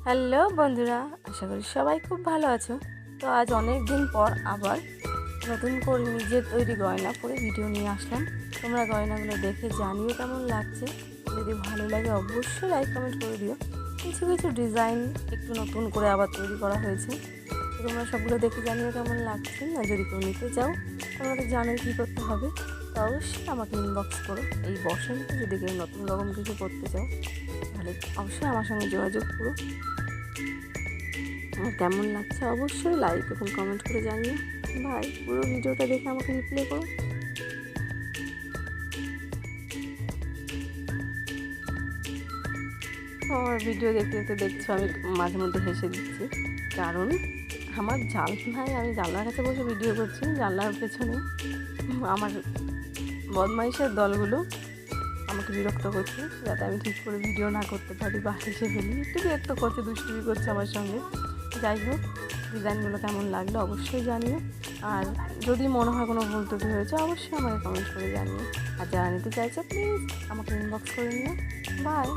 Hello বন্ধুরা, আশা করি সবাই খুব ভালো আছো। তো আজ অনেক দিন পর আবার নতুন করে নিজের তৈরি গয়না পরে ভিডিও নিয়ে আসলাম। তোমরা গয়নাগুলো দেখে জানিও কেমন লাগছে। যদি ভালো লাগে অবশ্যই লাইক কমেন্ট করে দিও। কিছু কিছু ডিজাইন একটু নতুন করে আবার তৈরি করা হয়েছে। তো তোমরা সবগুলো দেখে জানিও কেমন লাগছে। না যদি কেউ নিতে চাও তোমরা তো জানোই কী করতে হবে। তো অবশ্যই আমাকে ইনবক্স করো। এই বসন্তে যদি কেউ নতুন রকম কিছু করতে চাও তাহলে অবশ্যই আমার সঙ্গে যোগাযোগ করো। আমার কেমন লাগছে অবশ্যই লাইক এবং কমেন্ট করে জানিও। ভাই পুরো ভিডিওটা দেখে আমাকে রিপ্লাই করো। আমার ভিডিও দেখতে দেখতে দেখছো আমি মাঝে মধ্যে হেসে দিচ্ছি, কারণ আমার জানলায় আমি জানলার কাছে বসে ভিডিও করছি। জানলার পেছনে আমার বদমাইশের দলগুলো আমাকে বিরক্ত করছে, যাতে আমি ঠিক করে ভিডিও না করতে পারি বা হেসে ফেলি। একটু বিরক্ত করছে, দুষ্টুমি করছে আমার সঙ্গে। যাই হোক, ডিজাইনগুলো কেমন লাগলো অবশ্যই জানিও। আর যদি মনে হয় কোনো ভুল ত্রুটি হয়েছে অবশ্যই আমাকে কমেন্ট করে জানিও। আর যারা নিতে চাইছে প্লিজ আমাকে ইনবক্স করে নিও। বাই।